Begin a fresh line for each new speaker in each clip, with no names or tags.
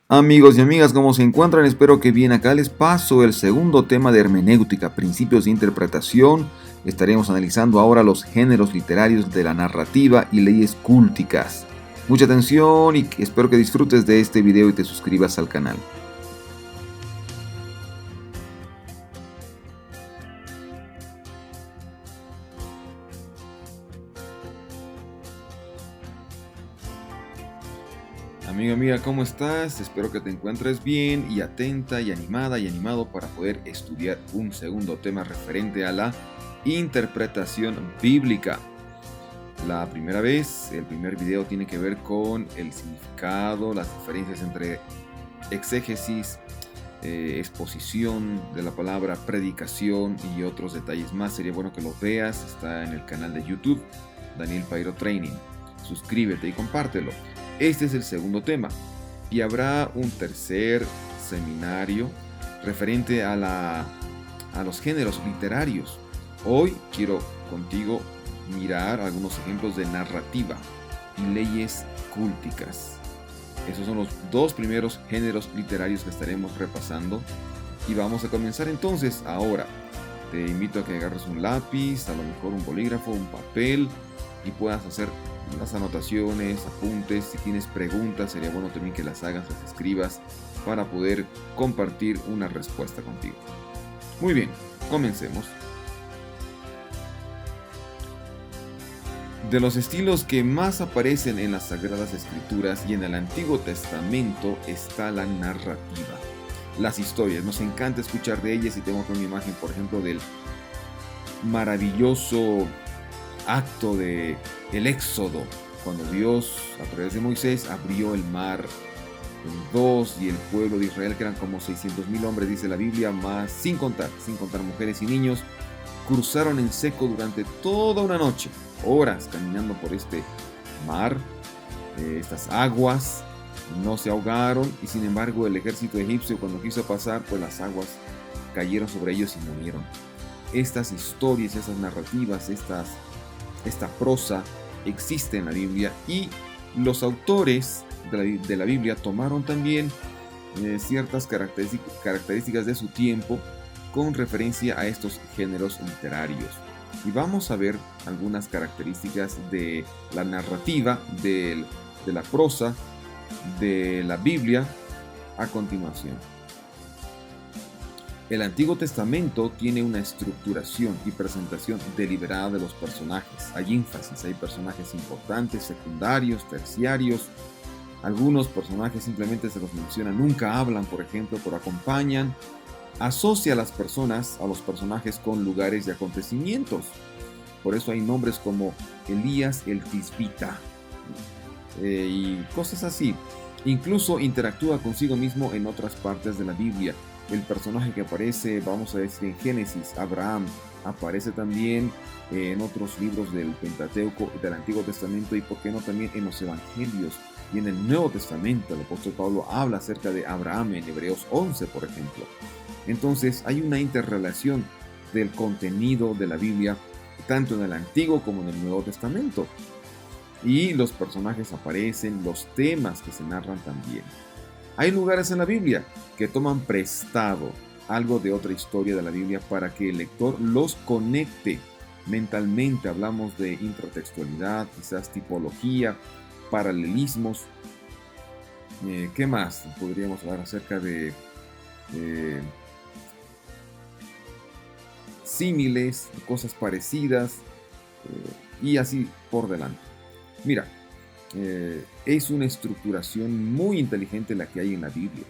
Amigos y amigas, ¿cómo se encuentran? Espero que bien. Acá les paso el segundo tema de hermenéutica, principios de interpretación. Estaremos analizando ahora los géneros literarios de la narrativa y leyes cúlticas. Mucha atención y espero que disfrutes de este video y te suscribas al canal. Amiga, ¿cómo estás? Espero que te encuentres bien y atenta y animada y animado para poder estudiar un segundo tema referente a la interpretación bíblica. La primera vez, el primer video tiene que ver con el significado, las diferencias entre exégesis, exposición de la palabra, predicación y otros detalles más. Sería bueno que lo veas, está en el canal de YouTube, Daniel Pairo Training. Suscríbete y compártelo. Este es el segundo tema y habrá un tercer seminario referente a los géneros literarios. Hoy quiero contigo mirar algunos ejemplos de narrativa y leyes cúlticas. Esos son los dos primeros géneros literarios que estaremos repasando y vamos a comenzar entonces ahora. Te invito a que agarres un lápiz, a lo mejor un bolígrafo, un papel y puedas hacer las anotaciones, apuntes. Si tienes preguntas, sería bueno también que las hagas, las escribas para poder compartir una respuesta contigo. Muy bien, comencemos. De los estilos que más aparecen en las Sagradas Escrituras y en el Antiguo Testamento está la narrativa. Las historias, nos encanta escuchar de ellas y tengo una imagen, por ejemplo, del maravilloso acto de el Éxodo, cuando Dios a través de Moisés abrió el mar en dos y el pueblo de Israel, que eran como 600,000 hombres, dice la Biblia, más sin contar mujeres y niños, cruzaron en seco durante toda una noche, horas caminando por este mar, estas aguas, no se ahogaron y sin embargo el ejército egipcio cuando quiso pasar, pues las aguas cayeron sobre ellos y murieron. Estas historias, estas narrativas, esta prosa existe en la Biblia y los autores de la Biblia tomaron también ciertas características de su tiempo con referencia a estos géneros literarios. Y vamos a ver algunas características de la narrativa, de la prosa, de la Biblia a continuación. El Antiguo Testamento tiene una estructuración y presentación deliberada de los personajes. Hay énfasis, hay personajes importantes, secundarios, terciarios. Algunos personajes simplemente se los menciona, nunca hablan, por ejemplo, pero acompañan. Asocia a las personas, a los personajes con lugares y acontecimientos. Por eso hay nombres como Elías el Tisbita y cosas así. Incluso interactúa consigo mismo en otras partes de la Biblia. El personaje que aparece, vamos a decir en Génesis, Abraham, aparece también en otros libros del Pentateuco, del Antiguo Testamento y por qué no también en los Evangelios y en el Nuevo Testamento. El apóstol Pablo habla acerca de Abraham en Hebreos 11, por ejemplo. Entonces hay una interrelación del contenido de la Biblia tanto en el Antiguo como en el Nuevo Testamento. Y los personajes aparecen, los temas que se narran también. Hay lugares en la Biblia que toman prestado algo de otra historia de la Biblia para que el lector los conecte mentalmente. Hablamos de intertextualidad, quizás tipología, paralelismos. ¿Qué más? Podríamos hablar acerca de símiles, cosas parecidas y así por delante. Mira, es una estructuración muy inteligente la que hay en la Biblia.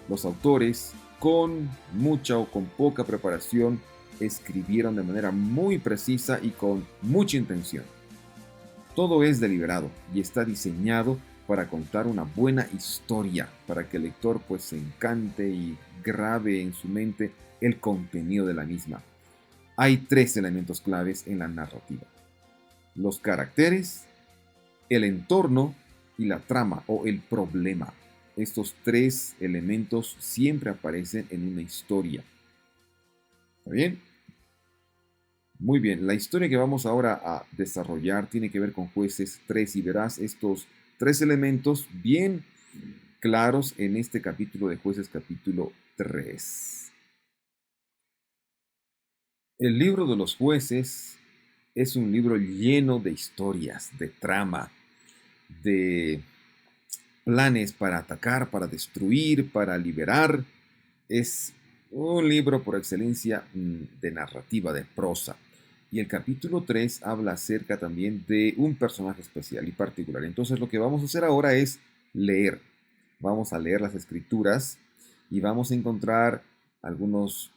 Los autores, con mucha o con poca preparación, escribieron de manera muy precisa y con mucha intención. Todo es deliberado y está diseñado para contar una buena historia, para que el lector pues se encante y grabe en su mente el contenido de la misma. Hay tres elementos claves en la narrativa: los caracteres, el entorno y la trama o el problema. Estos tres elementos siempre aparecen en una historia. ¿Está bien? Muy bien, la historia que vamos ahora a desarrollar tiene que ver con Jueces 3 y verás estos tres elementos bien claros en este capítulo de Jueces, capítulo 3. El libro de los jueces es un libro lleno de historias, de trama, de planes para atacar, para destruir, para liberar. Es un libro por excelencia de narrativa, de prosa. Y el capítulo 3 habla acerca también de un personaje especial y particular. Entonces lo que vamos a hacer ahora es leer. Vamos a leer las escrituras y vamos a encontrar algunos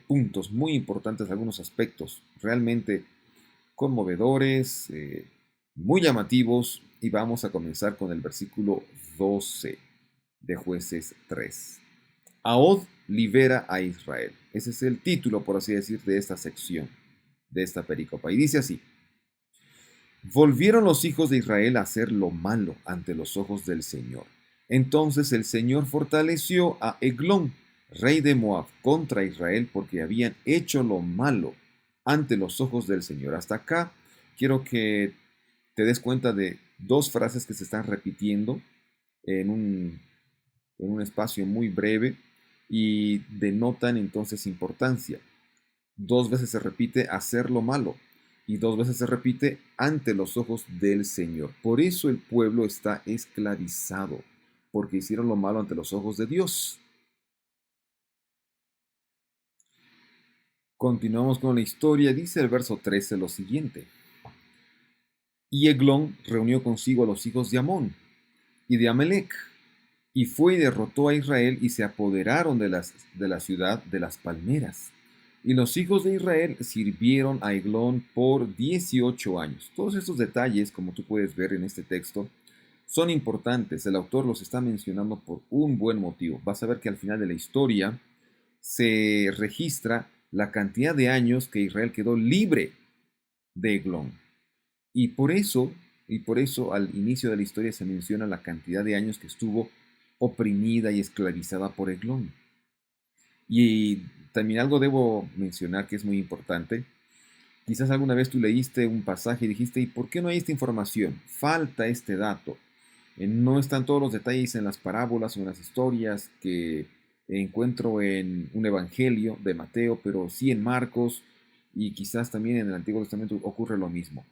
puntos muy importantes, algunos aspectos realmente conmovedores, muy llamativos. Y vamos a comenzar con el versículo 12 de Jueces 3. Ahod libera a Israel. Ese es el título, por así decir, de esta sección, de esta pericopa. Y dice así: volvieron los hijos de Israel a hacer lo malo ante los ojos del Señor. Entonces el Señor fortaleció a Eglón, rey de Moab, contra Israel, porque habían hecho lo malo ante los ojos del Señor. Hasta acá quiero que te des cuenta de dos frases que se están repitiendo en un espacio muy breve y denotan entonces importancia. Dos veces se repite hacer lo malo y dos veces se repite ante los ojos del Señor. Por eso el pueblo está esclavizado, porque hicieron lo malo ante los ojos de Dios. Continuamos con la historia. Dice el verso 13 lo siguiente: y Eglón reunió consigo a los hijos de Amón y de Amalec, y fue y derrotó a Israel, y se apoderaron de la ciudad de las palmeras. Y los hijos de Israel sirvieron a Eglón por 18 años. Todos estos detalles, como tú puedes ver en este texto, son importantes. El autor los está mencionando por un buen motivo. Vas a ver que al final de la historia se registra la cantidad de años que Israel quedó libre de Eglón. Y por eso al inicio de la historia se menciona la cantidad de años que estuvo oprimida y esclavizada por Eglón. Y también algo debo mencionar que es muy importante. Quizás alguna vez tú leíste un pasaje y dijiste: ¿y por qué no hay esta información? Falta este dato. No están todos los detalles en las parábolas o en las historias que encuentro en un evangelio de Mateo, pero sí en Marcos, y quizás también en el Antiguo Testamento ocurre lo mismo.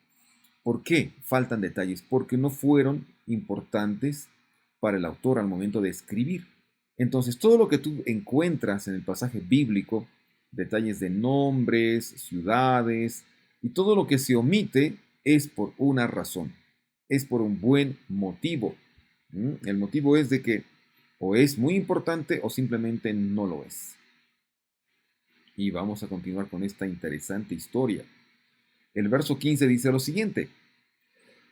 ¿Por qué faltan detalles? Porque no fueron importantes para el autor al momento de escribir. Entonces, todo lo que tú encuentras en el pasaje bíblico, detalles de nombres, ciudades, y todo lo que se omite es por una razón, es por un buen motivo. El motivo es de que o es muy importante o simplemente no lo es. Y vamos a continuar con esta interesante historia. El verso 15 dice lo siguiente: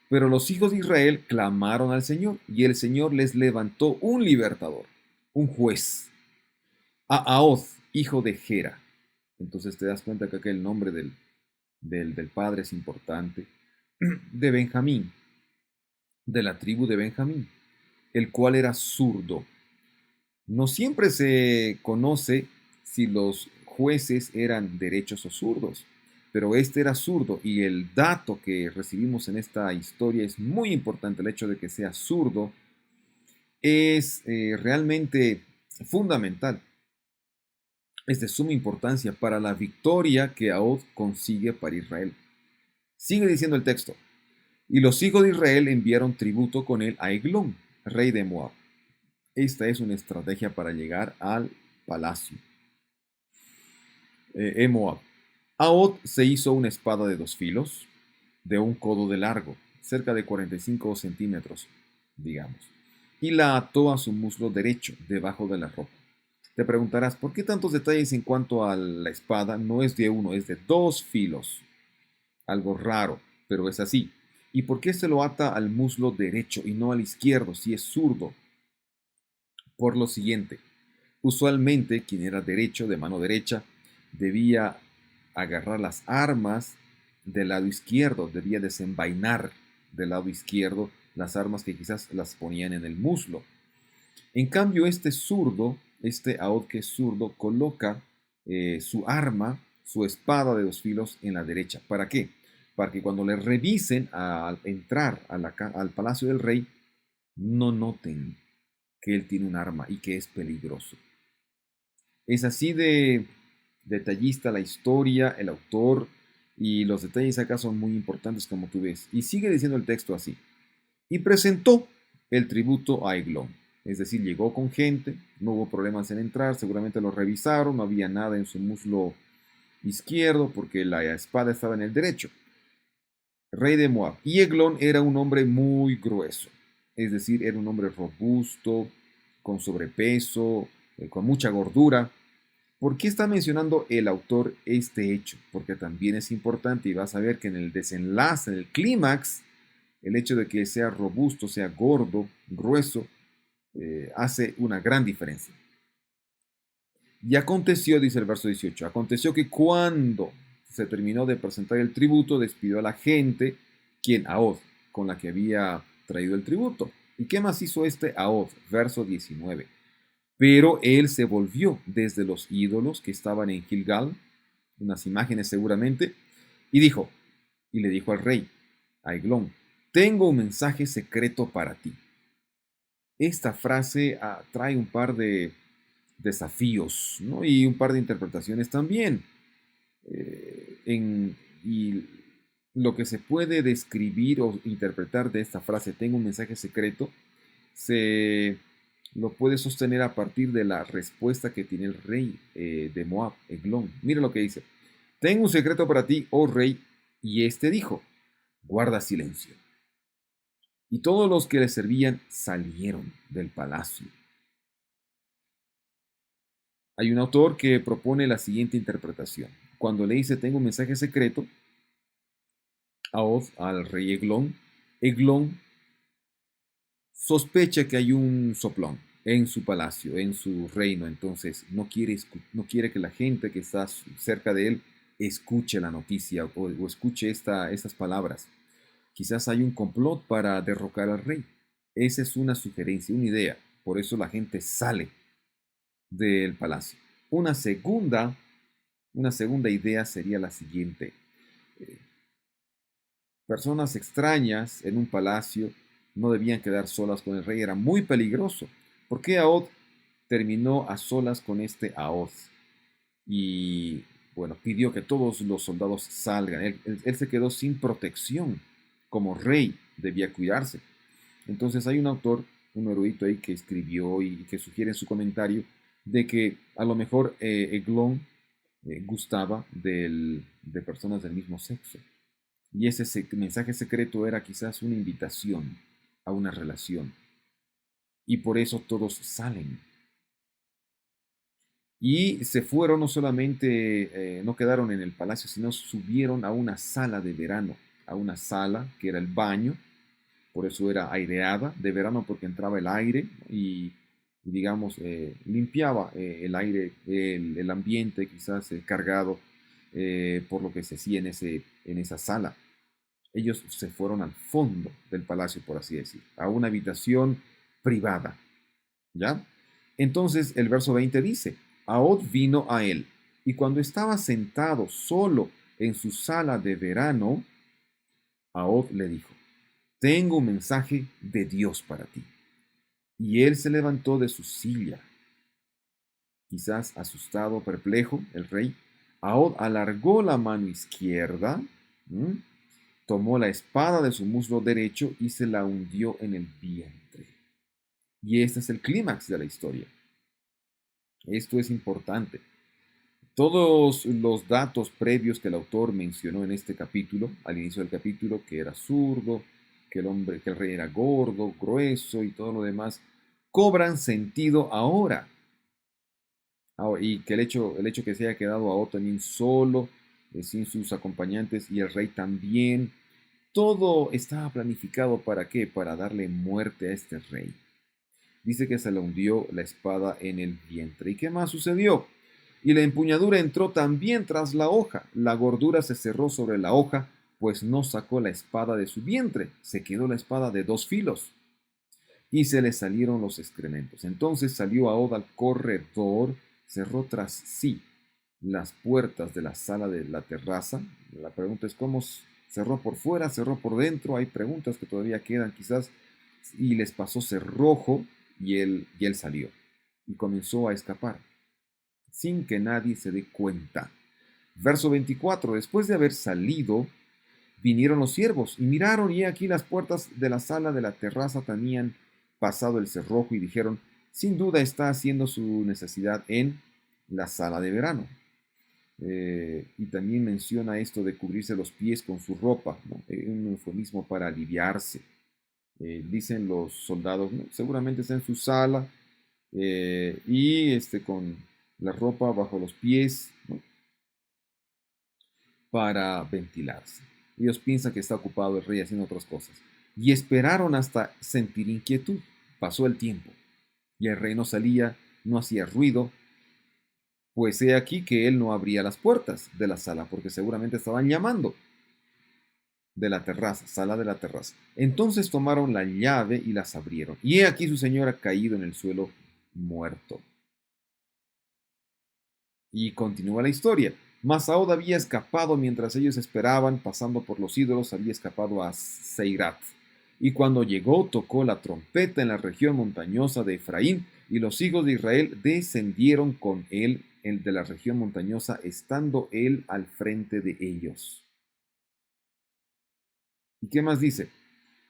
pero los hijos de Israel clamaron al Señor, y el Señor les levantó un libertador, un juez, a Ahod, hijo de Gera. Entonces te das cuenta que acá el nombre del padre es importante. De Benjamín, de la tribu de Benjamín, el cual era zurdo. No siempre se conoce si los jueces eran derechos o zurdos, pero este era zurdo, y el dato que recibimos en esta historia es muy importante. El hecho de que sea zurdo es realmente fundamental. Es de suma importancia para la victoria que Ahod consigue para Israel. Sigue diciendo el texto: y los hijos de Israel enviaron tributo con él a Eglón, rey de Moab. Esta es una estrategia para llegar al palacio en Moab. Ahod se hizo una espada de 2 filos, de un codo de largo, cerca de 45 centímetros, digamos, y la ató a su muslo derecho, debajo de la ropa. Te preguntarás: ¿por qué tantos detalles en cuanto a la espada? No es de uno, es de 2 filos. Algo raro, pero es así. ¿Y por qué se lo ata al muslo derecho y no al izquierdo, si es zurdo? Por lo siguiente: usualmente quien era derecho, de mano derecha, debía agarrar las armas del lado izquierdo, debía desenvainar del lado izquierdo las armas que quizás las ponían en el muslo. En cambio, este zurdo, este Ahod que es zurdo, coloca su arma, su espada de 2 filos en la derecha. ¿Para qué? Para que cuando le revisen al entrar al palacio del rey, no noten que él tiene un arma y que es peligroso. Es así de detallista la historia, el autor, y los detalles acá son muy importantes como tú ves. Y sigue diciendo el texto así. Y presentó el tributo a Eglón. Es decir, llegó con gente, no hubo problemas en entrar, seguramente lo revisaron, no había nada en su muslo izquierdo porque la espada estaba en el derecho. Rey de Moab. Y Eglón era un hombre muy grueso, es decir, era un hombre robusto, con sobrepeso, con mucha gordura. ¿Por qué está mencionando el autor este hecho? Porque también es importante y vas a ver que en el desenlace, en el clímax, el hecho de que sea robusto, sea gordo, grueso, hace una gran diferencia. Y aconteció, dice el verso 18, aconteció que cuando se terminó de presentar el tributo, despidió a la gente, quien Ahod, con la que había traído el tributo. ¿Y qué más hizo este Ahod? Verso 19. Pero él se volvió desde los ídolos que estaban en Gilgal, unas imágenes seguramente, y dijo, y le dijo al rey, a Eglón, tengo un mensaje secreto para ti. Esta frase trae un par de desafíos, ¿no? Y un par de interpretaciones también. Y lo que se puede describir o interpretar de esta frase, tengo un mensaje secreto, se lo puede sostener a partir de la respuesta que tiene el rey de Moab, Eglón. Mira lo que dice. Tengo un secreto para ti, oh rey, y este dijo, guarda silencio. Y todos los que le servían salieron del palacio. Hay un autor que propone la siguiente interpretación. Cuando le dice, tengo un mensaje secreto, al rey Eglón, Eglón sospecha que hay un soplón en su palacio, en su reino, entonces no quiere que la gente que está cerca de él escuche la noticia o escuche estas palabras. Quizás hay un complot para derrocar al rey. Esa es una sugerencia, una idea. Por eso la gente sale del palacio. Una segunda idea sería la siguiente. Eh, Personas extrañas en un palacio no debían quedar solas con el rey, era muy peligroso. ¿Por qué Ahod terminó a solas con este Ahod? Y bueno, pidió que todos los soldados salgan. Él se quedó sin protección. Como rey debía cuidarse. Entonces hay un autor, un erudito ahí que escribió y que sugiere en su comentario de que a lo mejor Eglón gustaba de personas del mismo sexo. Y ese mensaje secreto era quizás una invitación a una relación. Y por eso todos salen. Y se fueron, no solamente, no quedaron en el palacio, sino subieron a una sala de verano, a una sala que era el baño, por eso era aireada de verano porque entraba el aire y digamos, limpiaba el aire, el ambiente quizás cargado por lo que se hacía en esa sala. Ellos se fueron al fondo del palacio, por así decir, a una habitación privada. ¿Ya? Entonces el verso 20 dice, Ahod vino a él, y cuando estaba sentado solo en su sala de verano, Ahod le dijo, tengo un mensaje de Dios para ti. Y él se levantó de su silla, quizás asustado, perplejo, el rey. Ahod alargó la mano izquierda, tomó la espada de su muslo derecho y se la hundió en el vientre. Y este es el clímax de la historia. Esto es importante. Todos los datos previos que el autor mencionó en este capítulo, al inicio del capítulo, que era zurdo, que el rey era gordo, grueso y todo lo demás, cobran sentido ahora. Y que el hecho que se haya quedado Ahod también solo, sin sus acompañantes, y el rey también, todo estaba planificado ¿para qué? Para darle muerte a este rey. Dice que se le hundió la espada en el vientre. ¿Y qué más sucedió? Y la empuñadura entró también tras la hoja. La gordura se cerró sobre la hoja, pues no sacó la espada de su vientre. Se quedó la espada de 2 filos. Y se le salieron los excrementos. Entonces salió Ahod al corredor, cerró tras sí las puertas de la sala de la terraza. La pregunta es cómo cerró por fuera, cerró por dentro. Hay preguntas que todavía quedan quizás. Y les pasó cerrojo y él salió y comenzó a escapar, sin que nadie se dé cuenta. Verso 24, después de haber salido, vinieron los siervos y miraron, y aquí las puertas de la sala de la terraza tenían pasado el cerrojo y dijeron, sin duda está haciendo su necesidad en la sala de verano. Y también menciona esto de cubrirse los pies con su ropa, ¿no? Un eufemismo para aliviarse. Dicen los soldados, ¿no? Seguramente está en su sala y con la ropa bajo los pies, ¿no? Para ventilarse. Ellos piensan que está ocupado el rey haciendo otras cosas. Y esperaron hasta sentir inquietud. Pasó el tiempo. Y el rey no salía, no hacía ruido. Pues he aquí que él no abría las puertas de la sala, porque seguramente estaban llamando de la terraza, sala de la terraza. Entonces tomaron la llave y las abrieron. Y he aquí su señora caído en el suelo, muerto. Y continúa la historia. Masaod había escapado mientras ellos esperaban, pasando por los ídolos, había escapado a Seirat. Y cuando llegó, tocó la trompeta en la región montañosa de Efraín, y los hijos de Israel descendieron con él, el de la región montañosa, estando él al frente de ellos. ¿Y qué más dice?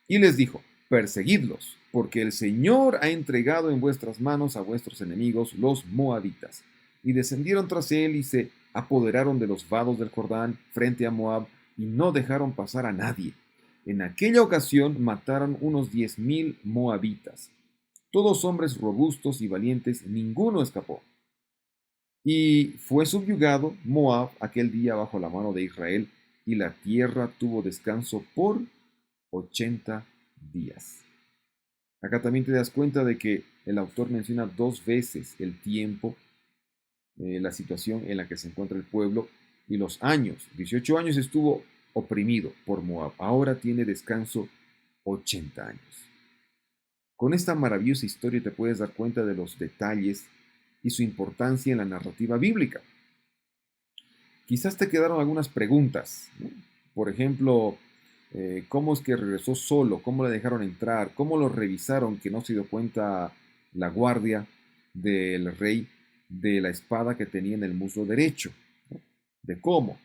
Y les dijo, perseguidlos, porque el Señor ha entregado en vuestras manos a vuestros enemigos, los moabitas. Y descendieron tras él y se apoderaron de los vados del Jordán frente a Moab, y no dejaron pasar a nadie. En aquella ocasión mataron unos 10,000 moabitas, todos hombres robustos y valientes, ninguno escapó. Y fue subyugado Moab aquel día bajo la mano de Israel, y la tierra tuvo descanso por 80 días. Acá también te das cuenta de que el autor menciona 2 veces el tiempo, la situación en la que se encuentra el pueblo y los años. 18 años estuvo oprimido por Moab, ahora tiene descanso 80 años. Con esta maravillosa historia te puedes dar cuenta de los detalles y su importancia en la narrativa bíblica. Quizás te quedaron algunas preguntas, ¿no? Por ejemplo, ¿cómo es que regresó solo? ¿Cómo le dejaron entrar? ¿Cómo lo revisaron que no se dio cuenta la guardia del rey de la espada que tenía en el muslo derecho? ¿No? ¿De cómo?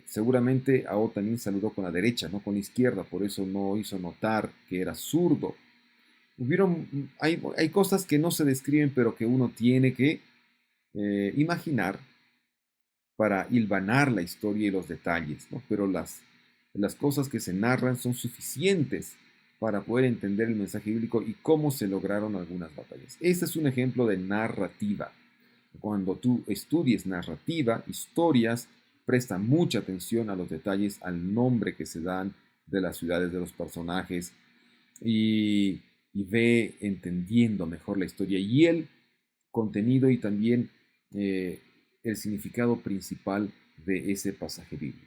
Seguramente Ahod también saludó con la derecha, no con la izquierda, por eso no hizo notar que era zurdo. Hay cosas que no se describen, pero que uno tiene que imaginar para hilvanar la historia y los detalles, ¿no? Pero las cosas que se narran son suficientes para poder entender el mensaje bíblico y cómo se lograron algunas batallas. Este es un ejemplo de narrativa. Cuando tú estudies narrativa, historias, presta mucha atención a los detalles, al nombre que se dan de las ciudades, de los personajes, y ve entendiendo mejor la historia y el contenido y también el significado principal de ese pasaje bíblico.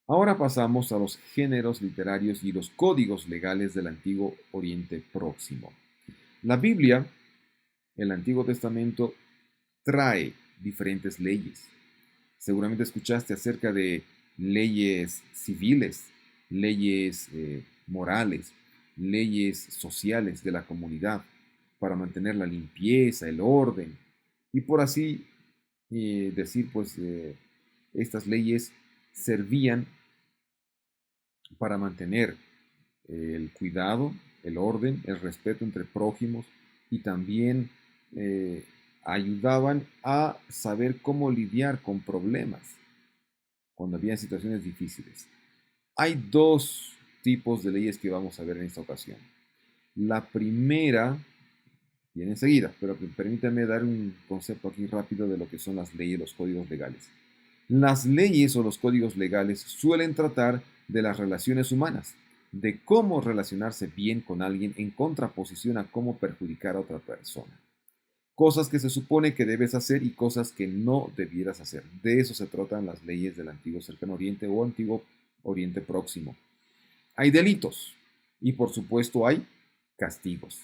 Ahora pasamos a los géneros literarios y los códigos legales del Antiguo Oriente Próximo. La Biblia, el Antiguo Testamento, trae diferentes leyes. Seguramente escuchaste acerca de leyes civiles, leyes morales, leyes sociales de la comunidad para mantener la limpieza, el orden y por así decir, pues estas leyes servían para mantener el cuidado, el orden, el respeto entre prójimos y también ayudaban a saber cómo lidiar con problemas cuando había situaciones difíciles. Hay 2 tipos de leyes que vamos a ver en esta ocasión. La primera viene enseguida, pero permítame dar un concepto aquí rápido de lo que son las leyes, los códigos legales. Las leyes o los códigos legales suelen tratar de las relaciones humanas, de cómo relacionarse bien con alguien en contraposición a cómo perjudicar a otra persona. Cosas que se supone que debes hacer y cosas que no debieras hacer. De eso se tratan las leyes del Antiguo Cercano Oriente o Antiguo Oriente Próximo. Hay delitos y por supuesto hay castigos.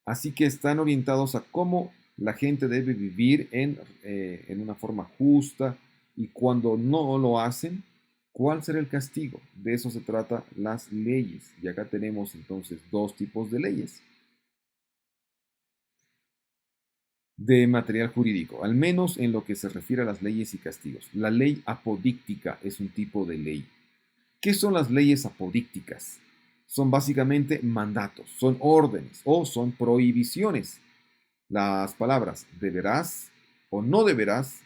Así que están orientados a cómo la gente debe vivir en una forma justa y cuando no lo hacen, ¿Cuál será el castigo? De eso se trata las leyes. Y acá tenemos entonces dos tipos de leyes. De material jurídico, al menos en lo que se refiere a las leyes y castigos. La ley apodíctica es un tipo de ley. ¿Qué son las leyes apodícticas? Son básicamente mandatos, son órdenes o son prohibiciones. Las palabras deberás o no deberás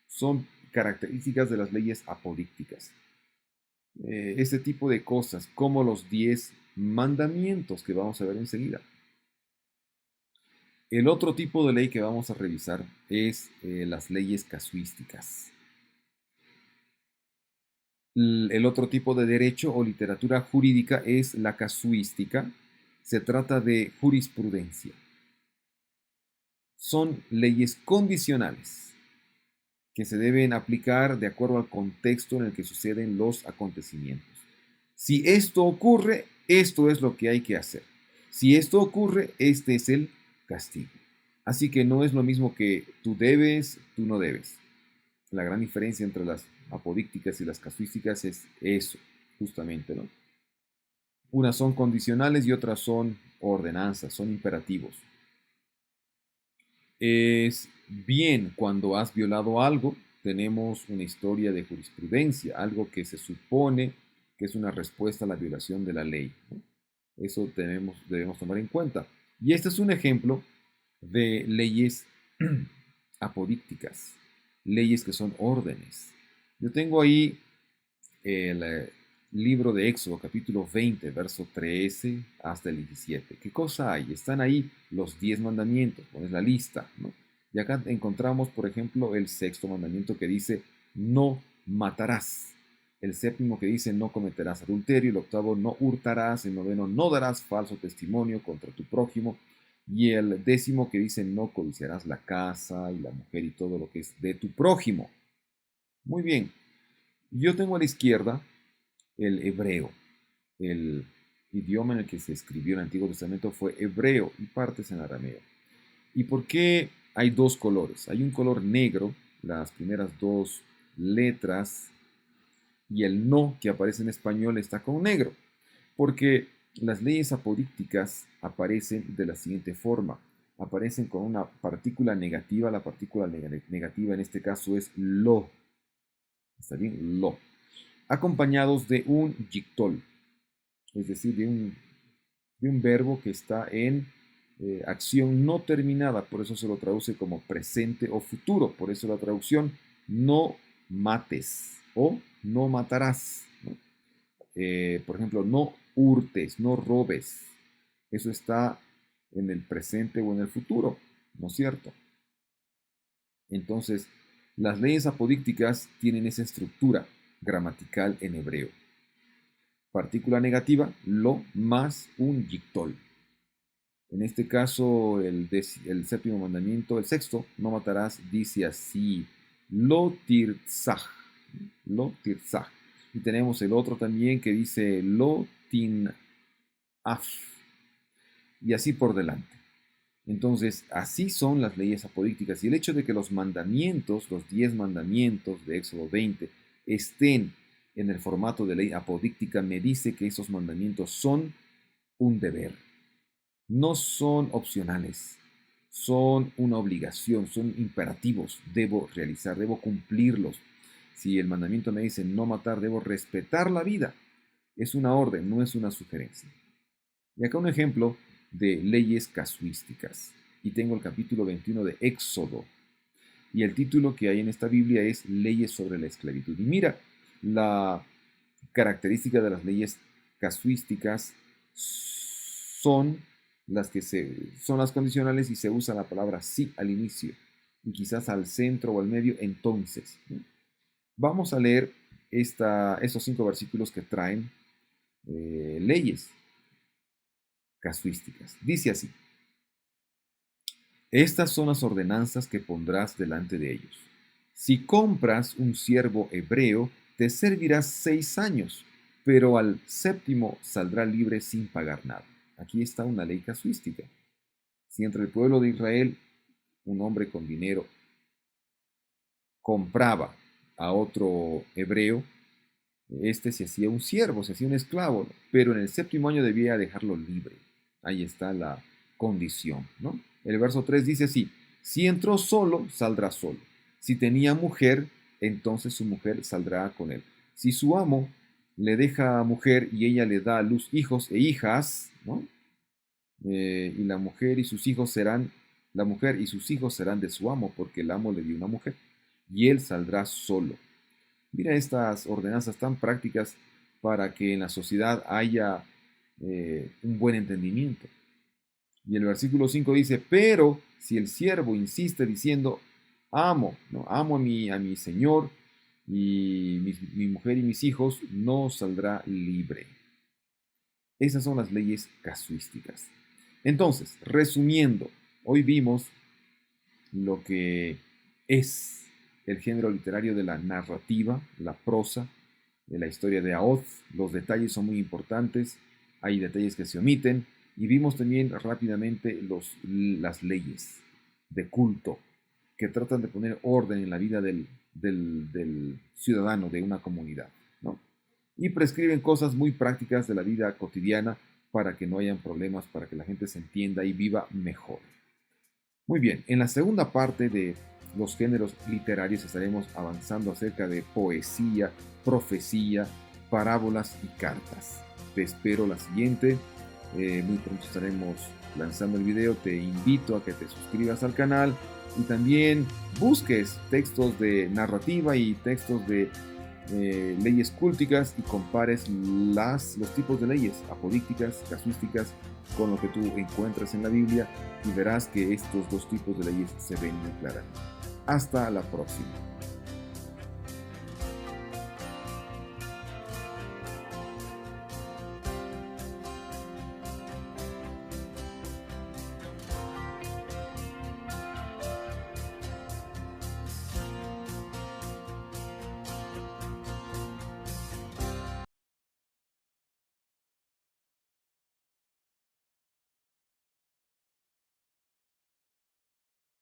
son características de las leyes apodícticas. Este tipo de cosas, como los 10 mandamientos que vamos a ver enseguida. El otro tipo de ley que vamos a revisar es las leyes casuísticas. El otro tipo de derecho o literatura jurídica es la casuística. Se trata de jurisprudencia. Son leyes condicionales que se deben aplicar de acuerdo al contexto en el que suceden los acontecimientos. Si esto ocurre, esto es lo que hay que hacer. Si esto ocurre, este es el castigo. Así que no es lo mismo que tú debes, tú no debes. La gran diferencia entre las apodícticas y las casuísticas es eso, justamente, ¿no? Unas son condicionales y otras son ordenanzas, son imperativos. Es bien cuando has violado algo, tenemos una historia de jurisprudencia, algo que se supone que es una respuesta a la violación de la ley, ¿no? Eso debemos tomar en cuenta. Y este es un ejemplo de leyes apodícticas, leyes que son órdenes. Yo tengo ahí el libro de Éxodo, capítulo 20, verso 13 hasta el 17. ¿Qué cosa hay? Están ahí los 10 mandamientos, pones la lista, ¿no? Y acá encontramos, por ejemplo, el sexto mandamiento que dice, no matarás. El séptimo que dice, no cometerás adulterio. El octavo, no hurtarás. El noveno, no darás falso testimonio contra tu prójimo. Y el décimo que dice, no codiciarás la casa y la mujer y todo lo que es de tu prójimo. Muy bien. Yo tengo a la izquierda el hebreo. El idioma en el que se escribió el Antiguo Testamento fue hebreo y partes en arameo. ¿Y por qué hay dos colores? Hay un color negro, las primeras dos letras, y el no que aparece en español está con negro, porque las leyes apodícticas aparecen de la siguiente forma. Aparecen con una partícula negativa, la partícula negativa en este caso es lo. ¿Está bien? Lo. Acompañados de un yictol, es decir, de un verbo que está en acción no terminada, por eso se lo traduce como presente o futuro, por eso la traducción no mates o no matarás, ¿no? Por ejemplo, no hurtes, no robes, eso está en el presente o en el futuro, ¿no es cierto? Entonces, las leyes apodícticas tienen esa estructura gramatical en hebreo. Partícula negativa, lo más un yictol. En este caso, el séptimo mandamiento, el sexto, no matarás, dice así, lo tirzah, lo tirzah. Y tenemos el otro también que dice lo tinaf, y así por delante. Entonces, así son las leyes apodícticas. Y el hecho de que los mandamientos, los 10 mandamientos de Éxodo 20, estén en el formato de ley apodíctica, me dice que esos mandamientos son un deber. No son opcionales, son una obligación, son imperativos. Debo realizar, debo cumplirlos. Si el mandamiento me dice no matar, debo respetar la vida. Es una orden, no es una sugerencia. Y acá un ejemplo de leyes casuísticas. Y tengo el capítulo 21 de Éxodo. Y el título que hay en esta Biblia es Leyes sobre la esclavitud. Y mira, la característica de las leyes casuísticas son son las condicionales y se usa la palabra sí al inicio y quizás al centro o al medio entonces, ¿no? Vamos a leer estos 5 versículos que traen leyes casuísticas. Dice así: estas son las ordenanzas que pondrás delante de ellos. Si compras un siervo hebreo, te servirás 6 años, pero al séptimo saldrá libre sin pagar nada. Aquí está una ley casuística. Si entre el pueblo de Israel un hombre con dinero compraba a otro hebreo, Este se hacía un siervo, se hacía un esclavo, ¿no? Pero en el séptimo año debía dejarlo libre. Ahí está la condición, ¿no? El verso 3 dice así: si entró solo, saldrá solo. Si tenía mujer, entonces su mujer saldrá con él. Si su amo le deja mujer y ella le da a luz hijos e hijas, ¿no? Y la mujer y sus hijos serán, la mujer y sus hijos serán de su amo, porque el amo le dio una mujer, y él saldrá solo. Mira estas ordenanzas tan prácticas para que en la sociedad haya un buen entendimiento. Y el versículo 5 dice: pero si el siervo insiste diciendo, amo, ¿no? Amo a mi señor, y mi mujer y mis hijos, no saldrá libre. Esas son las leyes casuísticas. Entonces, resumiendo, hoy vimos lo que es el género literario de la narrativa, la prosa, de la historia de Aoz. Los detalles son muy importantes, hay detalles que se omiten, y vimos también rápidamente las leyes de culto que tratan de poner orden en la vida del ciudadano de una comunidad, ¿no? Y prescriben cosas muy prácticas de la vida cotidiana para que no hayan problemas, para que la gente se entienda y viva mejor. Muy bien, en la segunda parte de los géneros literarios estaremos avanzando acerca de poesía, profecía, parábolas y cartas. Te espero la siguiente. Muy pronto estaremos lanzando el video. Te invito a que te suscribas al canal y también busques textos de narrativa y textos de leyes culticas y compares los tipos de leyes apodícticas, casuísticas, con lo que tú encuentras en la Biblia, y verás que estos dos tipos de leyes se ven muy claramente. Hasta la próxima.